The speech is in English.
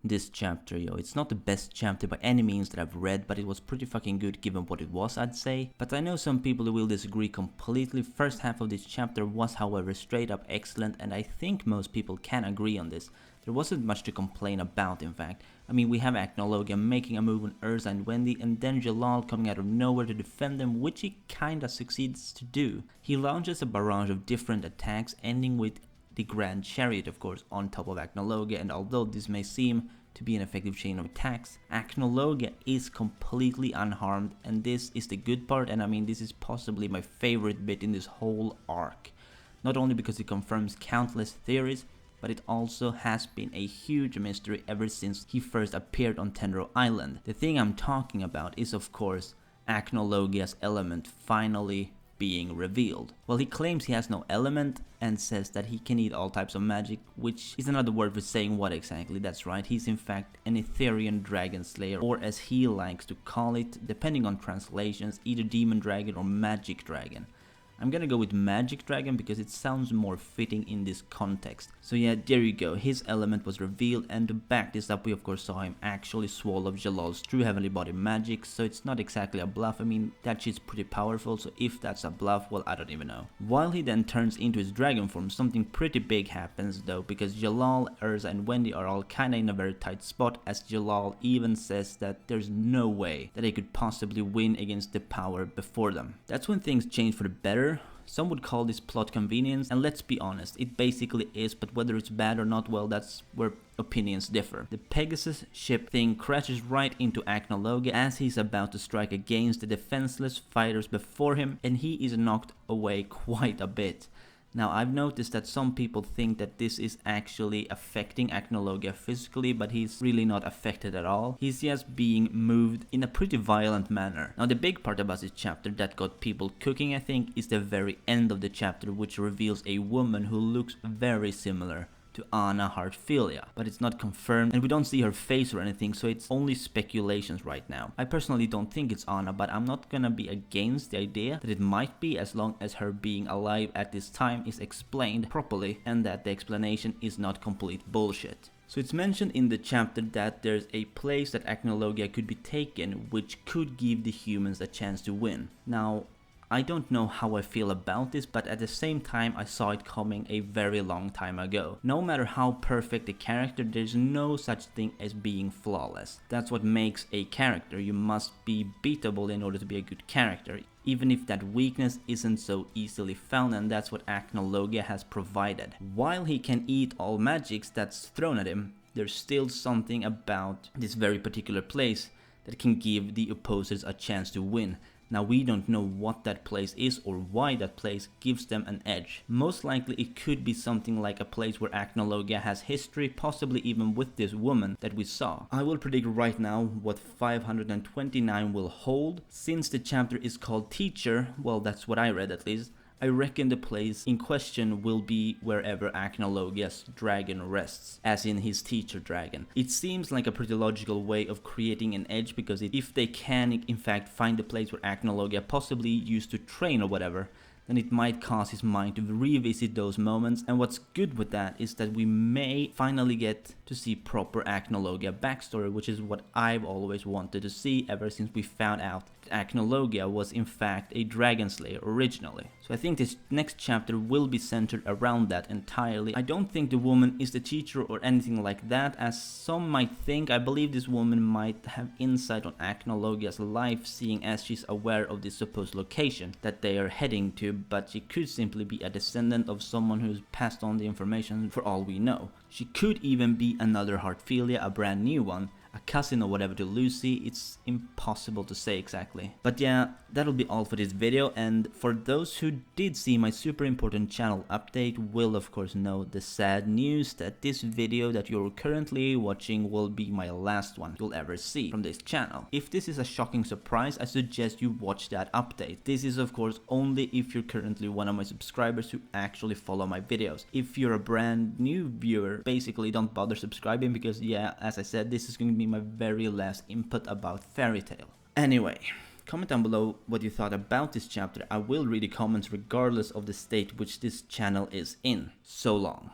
this chapter, yo. It's not the best chapter by any means that I've read, but it was pretty fucking good given what it was, I'd say. But I know some people who will disagree completely. First half of this chapter was, however, straight up excellent, and I think most people can agree on this. There wasn't much to complain about, in fact. I mean, we have ACNOLOGIA making a move on Urza and Wendy, and then Jalal coming out of nowhere to defend them, which he kinda succeeds to do. He launches a barrage of different attacks, ending with the Grand Chariot, of course, on top of ACNOLOGIA, and although this may seem to be an effective chain of attacks, ACNOLOGIA is completely unharmed, and this is the good part, and I mean, this is possibly my favorite bit in this whole arc. Not only because it confirms countless theories, but it also has been a huge mystery ever since he first appeared on Tenro Island. The thing I'm talking about is, of course, ACNOLOGIA's element finally being revealed. Well, he claims he has no element and says that he can eat all types of magic, which is another word for saying what exactly. That's right, he's in fact an Etherean dragon slayer, or as he likes to call it, depending on translations, either demon dragon or magic dragon. I'm gonna go with magic dragon because it sounds more fitting in this context. So yeah, there you go, his element was revealed, and to back this up we of course saw him actually swallow Jalal's true heavenly body magic, so it's not exactly a bluff. I mean, that shit's pretty powerful, so if that's a bluff, well, I don't even know. While he then turns into his dragon form, something pretty big happens though, because Jalal, Urza and Wendy are all kinda in a very tight spot, as Jalal even says that there's no way that they could possibly win against the power before them. That's when things change for the better. Some would call this plot convenience, and let's be honest, it basically is, but whether it's bad or not, well, that's where opinions differ. The Pegasus ship thing crashes right into ACNOLOGIA as he's about to strike against the defenseless fighters before him, and he is knocked away quite a bit. Now, I've noticed that some people think that this is actually affecting ACNOLOGIA physically, but he's really not affected at all. He's just being moved in a pretty violent manner. Now, the big part about this chapter that got people cooking, I think, is the very end of the chapter, which reveals a woman who looks very similar to Anna Hartfilia, but it's not confirmed and we don't see her face or anything, so it's only speculations right now. I personally don't think it's Anna, but I'm not gonna be against the idea that it might be, as long as her being alive at this time is explained properly and that the explanation is not complete bullshit. So it's mentioned in the chapter that there's a place that ACNOLOGIA could be taken, which could give the humans a chance to win. Now, I don't know how I feel about this, but at the same time I saw it coming a very long time ago. No matter how perfect a character, there's no such thing as being flawless. That's what makes a character. You must be beatable in order to be a good character, even if that weakness isn't so easily found, and that's what ACNOLOGIA has provided. While he can eat all magics that's thrown at him, there's still something about this very particular place that can give the opposers a chance to win. Now, we don't know what that place is or why that place gives them an edge. Most likely it could be something like a place where ACNOLOGIA has history, possibly even with this woman that we saw. I will predict right now what 529 will hold. Since the chapter is called Teacher, well, that's what I read at least, I reckon the place in question will be wherever ACNOLOGIA's dragon rests, as in his teacher dragon. It seems like a pretty logical way of creating an edge, because if they can in fact find the place where ACNOLOGIA possibly used to train or whatever, then it might cause his mind to revisit those moments, and what's good with that is that we may finally get to see proper ACNOLOGIA backstory, which is what I've always wanted to see ever since we found out that ACNOLOGIA was in fact a dragon slayer originally. So I think this next chapter will be centered around that entirely. I don't think the woman is the teacher or anything like that, as some might think. I believe this woman might have insight on ACNOLOGIA's life, seeing as she's aware of this supposed location that they are heading to, but she could simply be a descendant of someone who's passed on the information for all we know. She could even be another Hartfilia, a brand new one, a cousin or whatever to Lucy. It's impossible to say exactly. But yeah, that'll be all for this video, and for those who did see my super important channel update will of course know the sad news that this video that you're currently watching will be my last one you'll ever see from this channel. If this is a shocking surprise, I suggest you watch that update. This is of course only if you're currently one of my subscribers who actually follow my videos. If you're a brand new viewer, basically don't bother subscribing, because yeah, as I said, this is going to be my very last input about Fairy Tail. Anyway, comment down below what you thought about this chapter. I will read the comments regardless of the state which this channel is in. So long.